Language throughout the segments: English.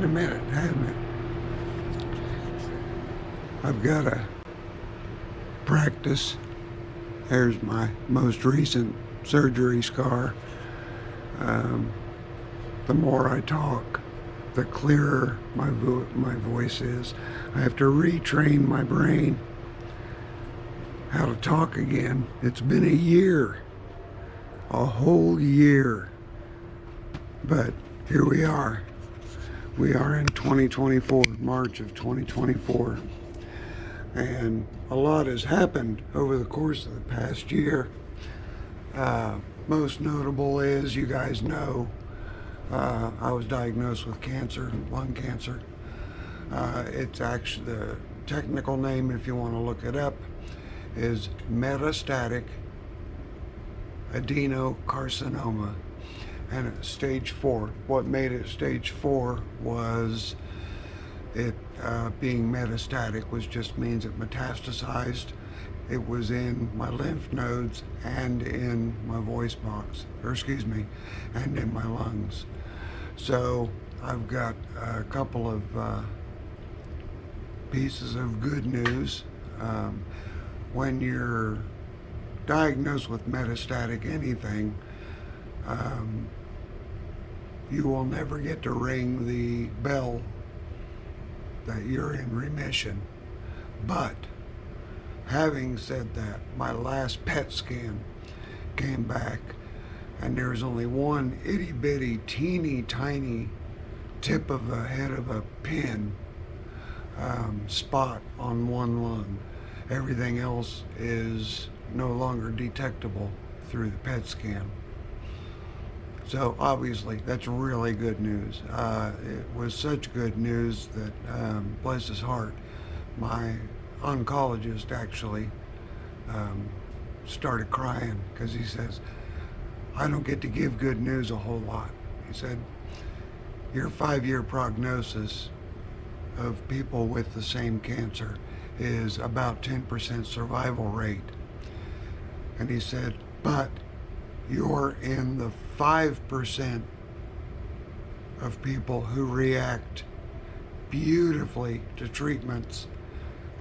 been a minute, hasn't it? I've got to practice. There's my most recent surgery scar. The more I talk, the clearer my voice is. I have to retrain my brain how to talk again. It's been a year, a whole year. But here we are. We are in 2024, March of 2024. And a lot has happened over the course of the past year. Most notable is, you guys know, I was diagnosed with cancer, lung cancer. It's actually, the technical name, if you want to look it up, is metastatic adenocarcinoma, and it's stage 4. What made it stage 4 was it being metastatic, which just means it metastasized. It was in my lymph nodes and in my voice box, and in my lungs. So I've got a couple of pieces of good news. When you're diagnosed with metastatic anything, you will never get to ring the bell that you're in remission. But having said that, my last PET scan came back and there's only one itty bitty teeny tiny tip of a head of a pin spot on one lung. Everything else is no longer detectable through the PET scan. So obviously that's really good news. It was such good news that, bless his heart, my oncologist actually started crying, because he says, I don't get to give good news a whole lot. He said, your 5-year prognosis of people with the same cancer is about 10% survival rate. And he said, but you're in the 5% of people who react beautifully to treatments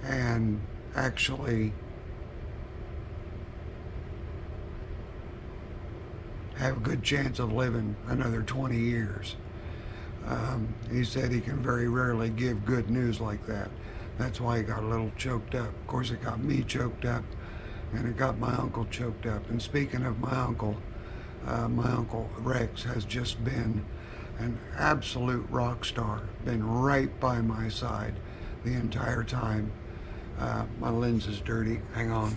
and actually have a good chance of living another 20 years. He said he can very rarely give good news like that. That's why he got a little choked up. Of course, it got me choked up, and it got my uncle choked up. And speaking of my uncle Rex has just been an absolute rock star, been right by my side the entire time. My lens is dirty, hang on.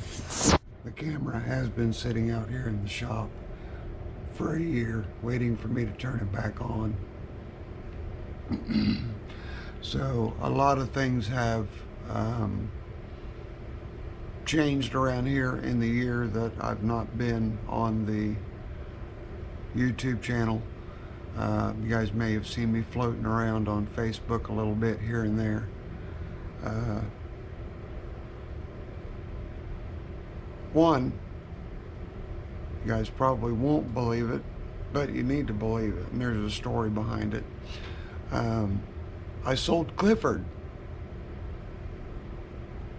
The camera has been sitting out here in the shop for a year, waiting for me to turn it back on. So a lot of things have changed around here in the year that I've not been on the YouTube channel. You guys may have seen me floating around on Facebook a little bit here and there. One, you guys probably won't believe it, but you need to believe it, and there's a story behind it. I sold Clifford.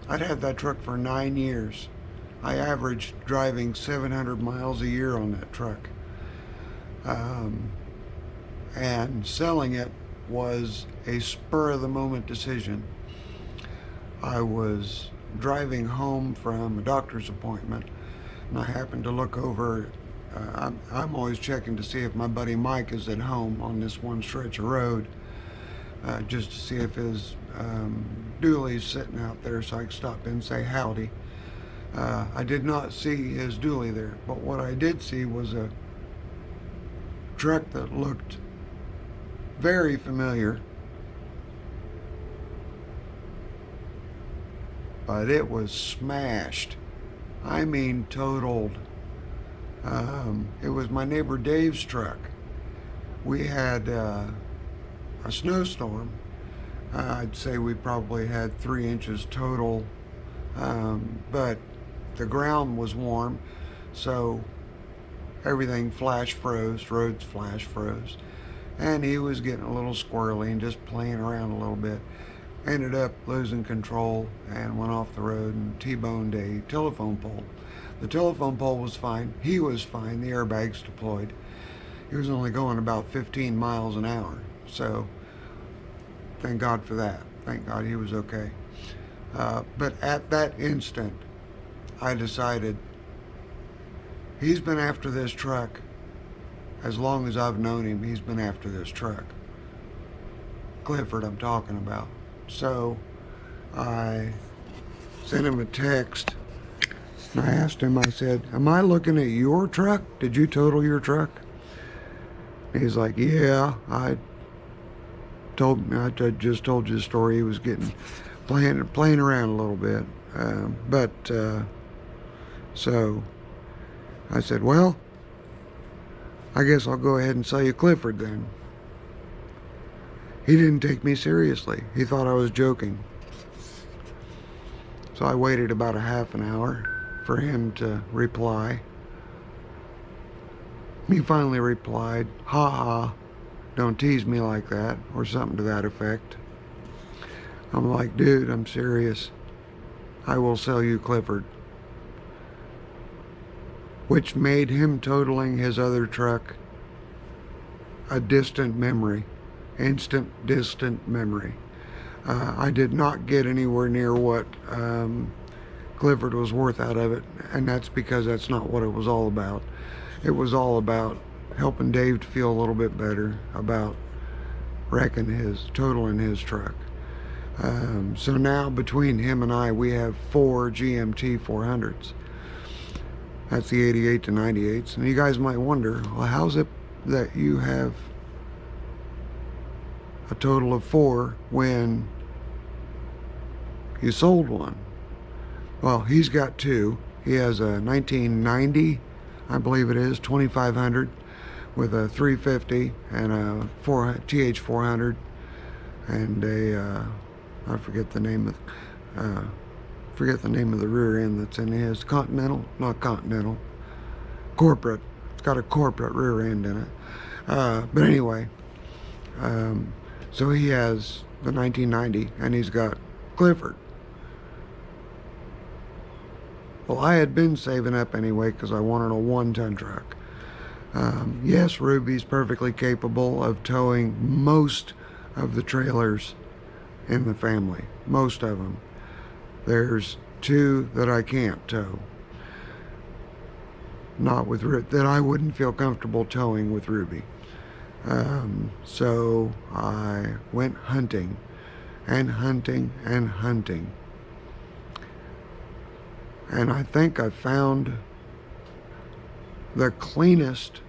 I'd had that truck for 9 years. I averaged driving 700 miles a year on that truck. And selling it was a spur-of-the-moment decision. I was driving home from a doctor's appointment, and I happened to look over. I'm always checking to see if my buddy Mike is at home on this one stretch of road, just to see if his dually's sitting out there so I could stop in and say howdy. I did not see his dually there, but what I did see was a truck that looked very familiar, but it was smashed. I mean totaled. It was my neighbor Dave's truck. We had a snowstorm. I'd say we probably had 3 inches total, but the ground was warm, so everything flash froze, roads flash froze, and he was getting a little squirrely and just playing around a little bit. Ended up losing control and went off the road and T-boned a telephone pole. The telephone pole was fine. He was fine. The airbags deployed. He was only going about 15 miles an hour. So thank God for that. Thank God he was okay. But at that instant, I decided he's been after this truck as long as I've known him. He's been after this truck. Clifford I'm talking about. So I sent him a text and I asked him, I said, am I looking at your truck? Did you total your truck? He's like, yeah, I just told you the story. He was getting playing around a little bit. So I said, well, I guess I'll go ahead and sell you Clifford then. He didn't take me seriously. He thought I was joking. So I waited about a half an hour for him to reply. He finally replied, ha ha, don't tease me like that, or something to that effect. I'm like, dude, I'm serious. I will sell you Clifford. Which made him totaling his other truck a distant memory. Instant, distant memory. I did not get anywhere near what Clifford was worth out of it, and that's because that's not what it was all about. It was all about helping Dave to feel a little bit better about totaling his truck. So now between him and I, we have 4 GMT 400s. That's the 88 to 98s. And you guys might wonder, well, how's it that you have a total of 4 when you sold one? Well, he's got 2. He has a 1990, I believe it is, 2500 with a 350 and a TH400 and a I forget the name of the rear end that's in his. Not Continental, corporate. It's got a corporate rear end in it. But anyway, so he has the 1990 and he's got Clifford. Well, I had been saving up anyway because I wanted a 1-ton truck. Yes, Ruby's perfectly capable of towing most of the trailers in the family. Most of them. There's 2 that I can't tow. Not with that I wouldn't feel comfortable towing with Ruby. So I went hunting and hunting and hunting. And I think I found the cleanest,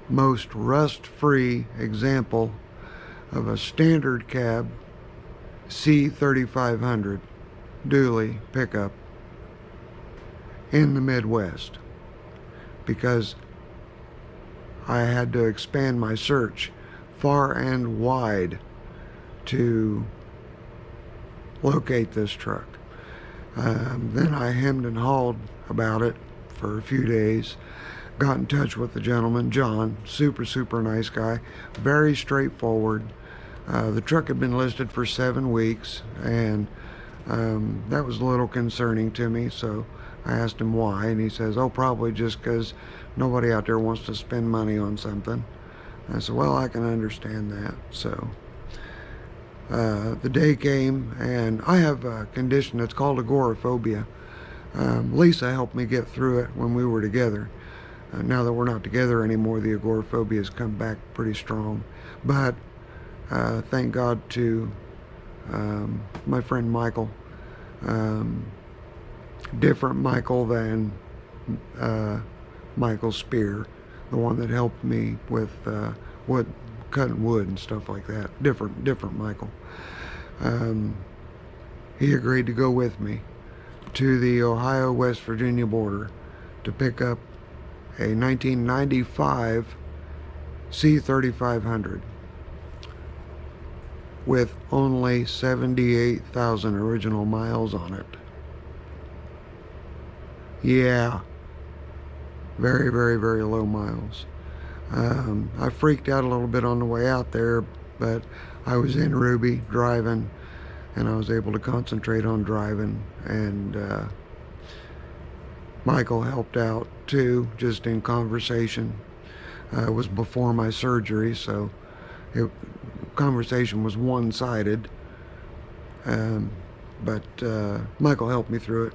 most rust-free example of a standard cab C3500 dually pickup in the Midwest, because I had to expand my search far and wide to locate this truck. Then I hemmed and hawed about it for a few days. Got in touch with the gentleman, John, super nice guy, very straightforward. The truck had been listed for 7 weeks, and that was a little concerning to me, so I asked him why, and he says, oh, probably just because nobody out there wants to spend money on something. I said, well, I can understand that. So the day came, and I have a condition that's called agoraphobia. Lisa helped me get through it when we were together. Now that we're not together anymore, the agoraphobia has come back pretty strong. But thank God to my friend Michael. Different Michael than Michael Spear, the one that helped me with cutting wood and stuff like that. Different Michael. He agreed to go with me to the Ohio-West Virginia border to pick up a 1995 C3500 with only 78,000 original miles on it. Yeah, very low miles. I freaked out a little bit on the way out there, but I was in Ruby driving, and I was able to concentrate on driving, and Michael helped out too, just in conversation. It was before my surgery, so conversation was one-sided, but Michael helped me through it.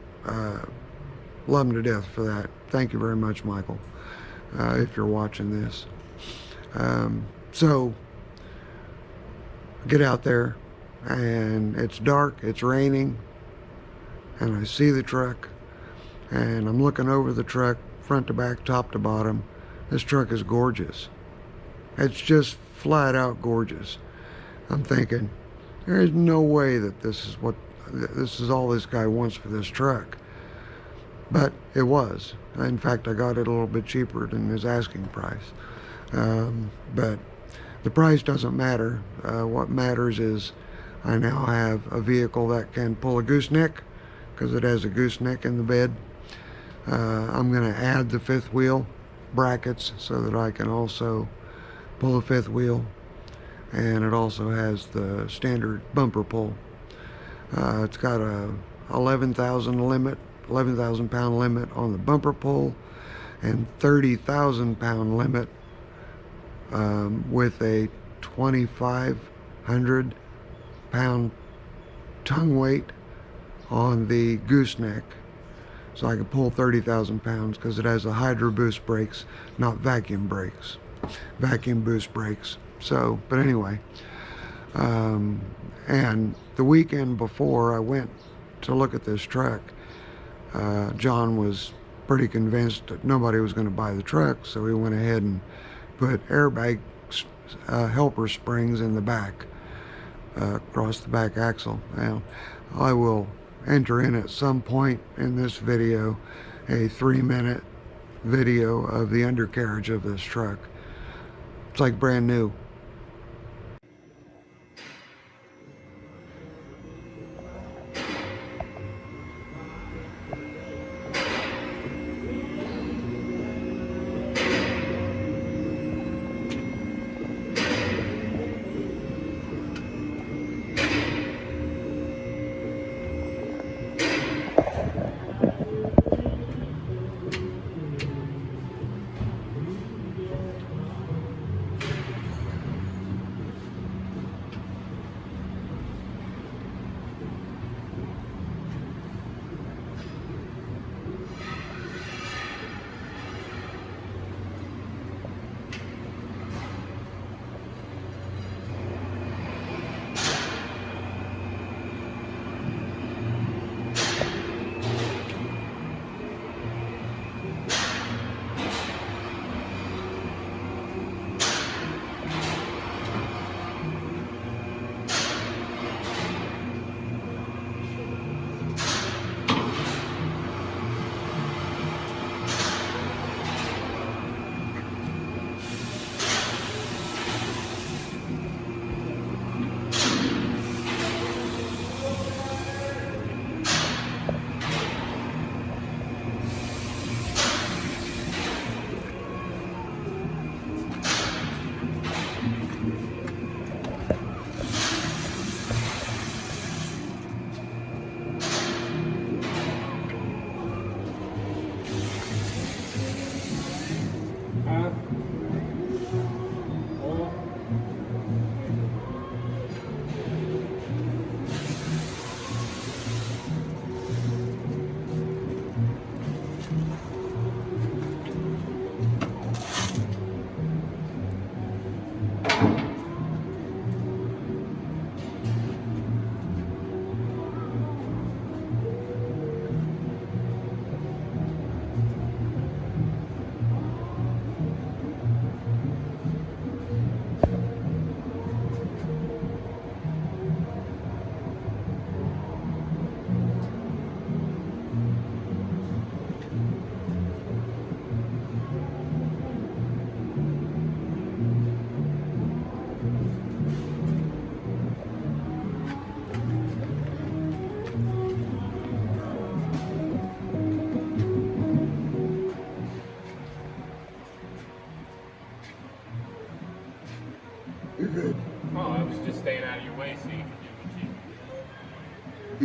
Love him to death for that. Thank you very much, Michael, if you're watching this. So I get out there, and it's dark, it's raining, and I see the truck, and I'm looking over the truck, front to back, top to bottom. This truck is gorgeous. It's just flat out gorgeous. I'm thinking, there is no way that this is all this guy wants for this truck. But it was. In fact, I got it a little bit cheaper than his asking price. But the price doesn't matter. What matters is I now have a vehicle that can pull a gooseneck, because it has a gooseneck in the bed. I'm going to add the fifth wheel brackets so that I can also pull a fifth wheel, and it also has the standard bumper pull. It's got a 11,000 pound limit on the bumper pull, and 30,000 pound limit with a 2,500 pound tongue weight on the gooseneck. So I can pull 30,000 pounds because it has the Hydro Boost brakes, not vacuum brakes. Vacuum boost brakes. So, but anyway, and the weekend before I went to look at this truck, John was pretty convinced that nobody was going to buy the truck, so he went ahead and put airbag helper springs in the back, across the back axle. Now, I will enter in at some point in this video a 3-minute video of the undercarriage of this truck. It's like brand new.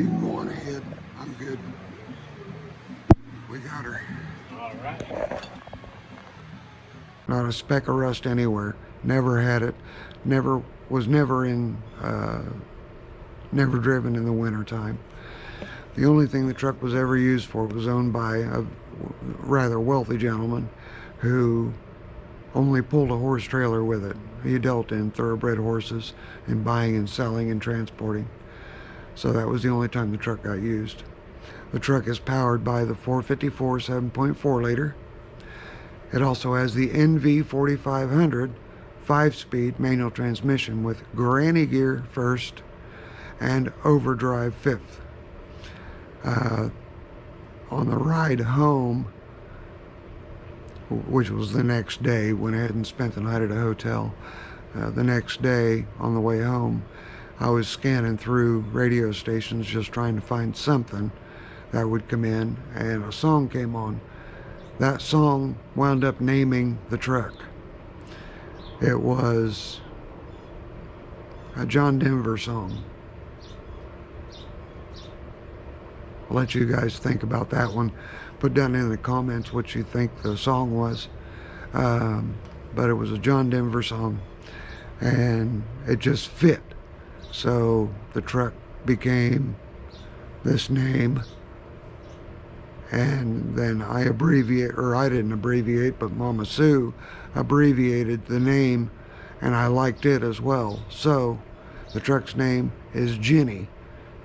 You can go on ahead. I'm good. We got her. All right. Not a speck of rust anywhere. Never had it. Was never driven in the winter time. The only thing the truck was ever used for was owned by a rather wealthy gentleman who only pulled a horse trailer with it. He dealt in thoroughbred horses and buying and selling and transporting. So that was the only time the truck got used. The truck is powered by the 454 7.4 liter. It also has the NV 4500 5-speed manual transmission with granny gear first and overdrive fifth. On the ride home, which was the next day when I hadn't spent the night at a hotel, the next day on the way home, I was scanning through radio stations just trying to find something that would come in, and a song came on. That song wound up naming the truck. It was a John Denver song. I'll let you guys think about that one. Put down in the comments what you think the song was. But it was a John Denver song, and it just fit. So the truck became this name, and then I didn't abbreviate, but Mama Sue abbreviated the name, and I liked it as well. So the truck's name is Ginny,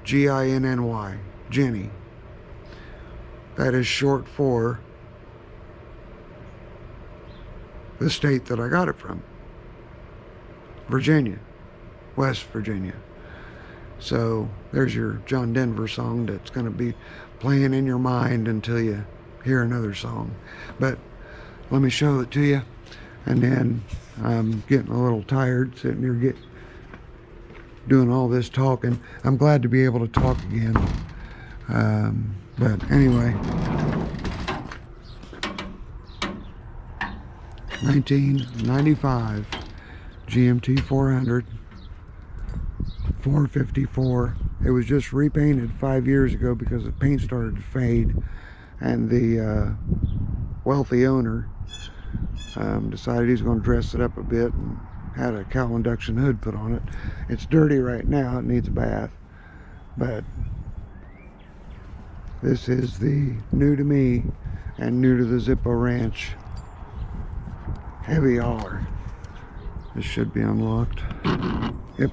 G-I-N-N-Y, Ginny. That is short for the state that I got it from, Virginia, West Virginia. So there's your John Denver song that's going to be playing in your mind until you hear another song. But let me show it to you, and then I'm getting a little tired sitting here doing all this talking. I'm glad to be able to talk again. But anyway, 1995 GMT 400 454. It was just repainted 5 years ago because the paint started to fade, and the wealthy owner decided he's going to dress it up a bit and had a cowl induction hood put on it. It's dirty right now. It needs a bath, but this is the new to me and new to the Zippo Ranch heavy hauler. This should be unlocked. Yep.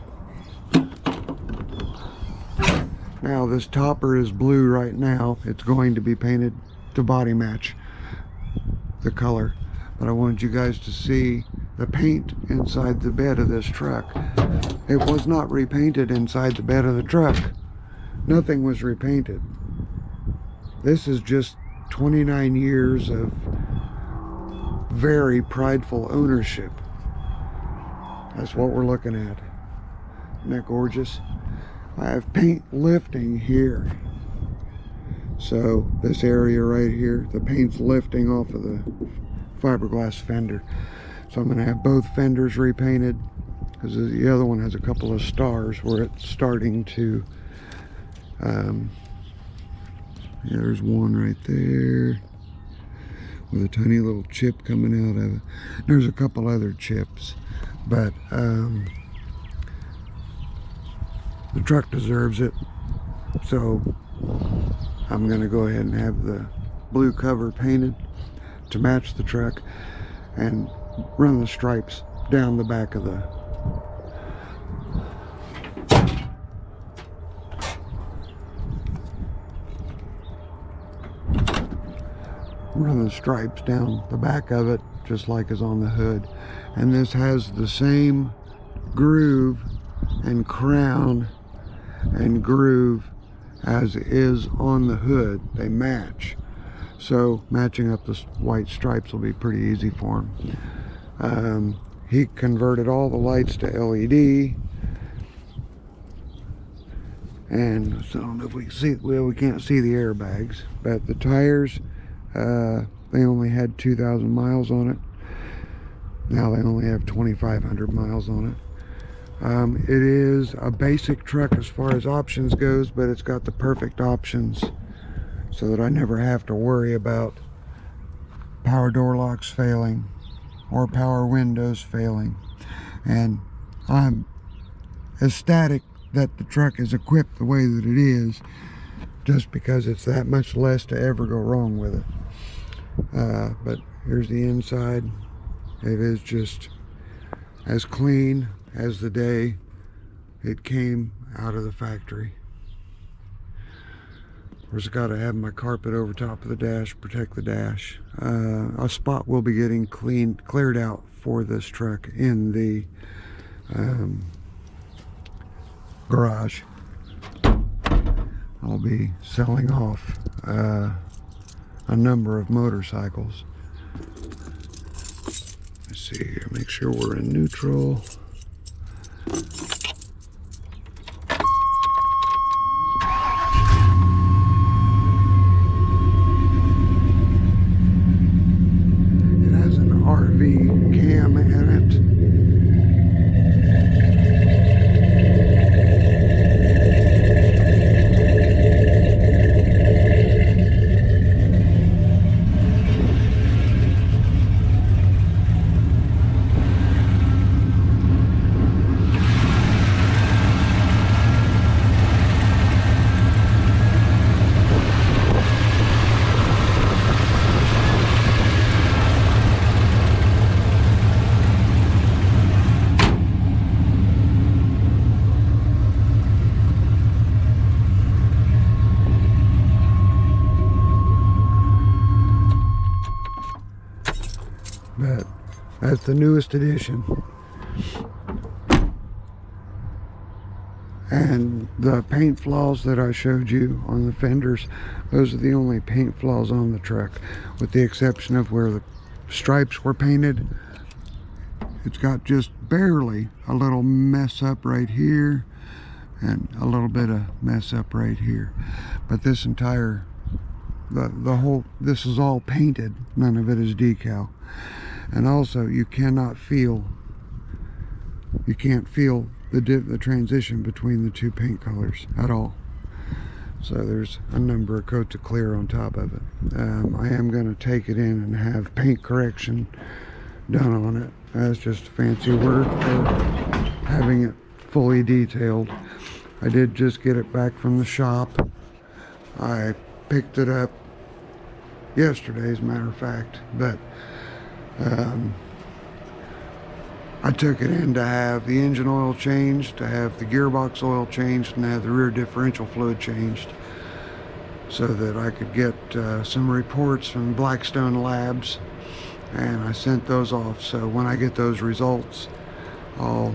Now this topper is blue right now. It's going to be painted to body match the color, but I wanted you guys to see the paint inside the bed of this truck. It was not repainted inside the bed of the truck. Nothing was repainted. This is just 29 years of very prideful ownership. That's what we're looking at. Isn't that gorgeous? I have paint lifting here. So this area right here, the paint's lifting off of the fiberglass fender. So I'm going to have both fenders repainted, because the other one has a couple of stars where it's starting to yeah, there's one right there with a tiny little chip coming out of it. There's a couple other chips, but the truck deserves it. So I'm going to go ahead and have the blue cover painted to match the truck and run the stripes down the back of the stripes down the back of it, just like is on the hood. And this has the same groove and crown and groove as is on the hood. They match, so matching up the white stripes will be pretty easy for him. He converted all the lights to LED, and so I don't know if we can see, well, we can't see the airbags, but the tires, they only had 2,000 miles on it. Now they only have 2,500 miles on it. It is a basic truck as far as options goes, but it's got the perfect options so that I never have to worry about power door locks failing or power windows failing. And I'm ecstatic that the truck is equipped the way that it is, just because it's that much less to ever go wrong with it. But here's the inside. It is just as clean as the day it came out of the factory. Of course, I gotta have my carpet over top of the dash, protect the dash. A spot will be getting cleared out for this truck in the garage. I'll be selling off a number of motorcycles. Let's see here, make sure we're in neutral. It has an RV cam in it. But that's the newest edition. And the paint flaws that I showed you on the fenders, those are the only paint flaws on the truck, with the exception of where the stripes were painted. It's got just barely a little mess up right here and a little bit of mess up right here. But this entire, the whole, this is all painted. None of it is decal. And also, you can't feel the transition between the two paint colors at all. So there's a number of coats of clear on top of it. I am going to take it in and have paint correction done on it. That's just a fancy word for having it fully detailed. I did just get it back from the shop. I picked it up yesterday, as a matter of fact, but I took it in to have the engine oil changed, to have the gearbox oil changed, and to have the rear differential fluid changed, so that I could get some reports from Blackstone Labs, and I sent those off. So when I get those results, I'll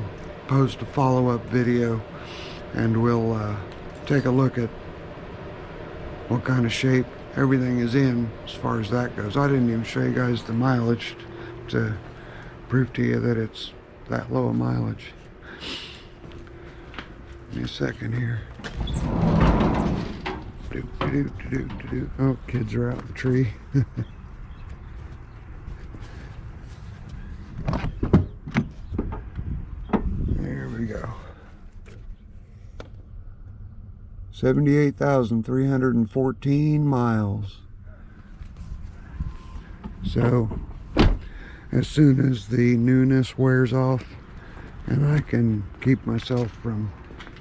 post a follow-up video, and we'll take a look at what kind of shape everything is in as far as that goes. I didn't even show you guys the mileage to prove to you that it's that low a mileage. Give me a second here. Oh, kids are out in the tree. There we go. 78,314 miles. So as soon as the newness wears off and I can keep myself from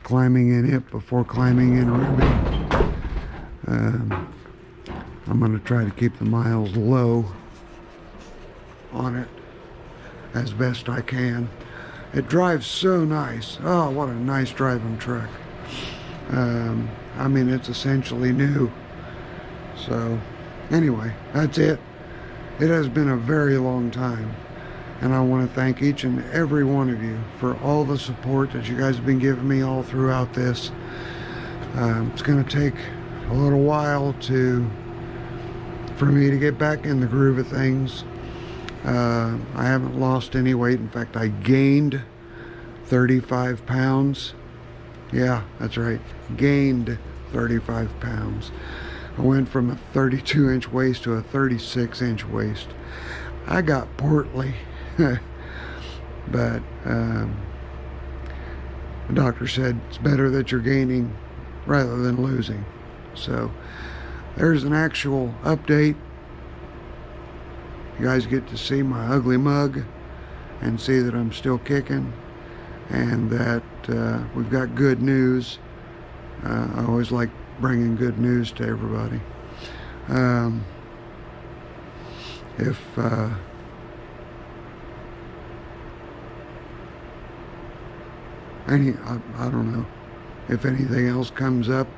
climbing in it before climbing in Ruby, I'm going to try to keep the miles low on it as best I can. It drives so nice. Oh, what a nice driving truck. I mean, it's essentially new. So anyway, that's it. It has been a very long time, and I want to thank each and every one of you for all the support that you guys have been giving me all throughout this. It's going to take a little while for me to get back in the groove of things. I haven't lost any weight. In fact, I gained 35 pounds. Yeah, that's right, gained 35 pounds. I went from a 32-inch waist to a 36-inch waist. I got portly, but the doctor said it's better that you're gaining rather than losing. So there's an actual update. You guys get to see my ugly mug and see that I'm still kicking, and that we've got good news. I always like bringing good news to everybody. If I don't know if anything else comes up,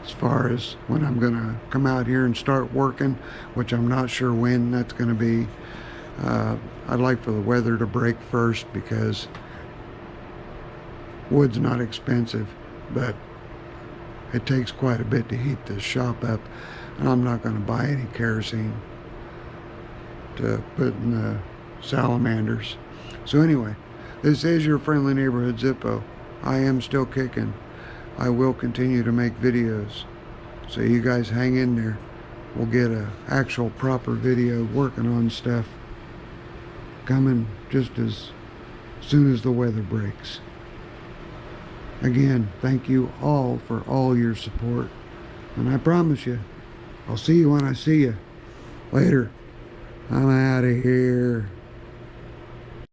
as far as when I'm gonna come out here and start working, which I'm not sure when that's gonna be. I'd like for the weather to break first, because wood's not expensive, but it takes quite a bit to heat this shop up, and I'm not going to buy any kerosene to put in the salamanders. So anyway, this is your friendly neighborhood Zippo. I am still kicking. I will continue to make videos, so you guys hang in there. We'll get a actual proper video working on stuff coming just as soon as the weather breaks. Again, thank you all for all your support, and I promise you, I'll see you when I see you. Later. I'm out of here.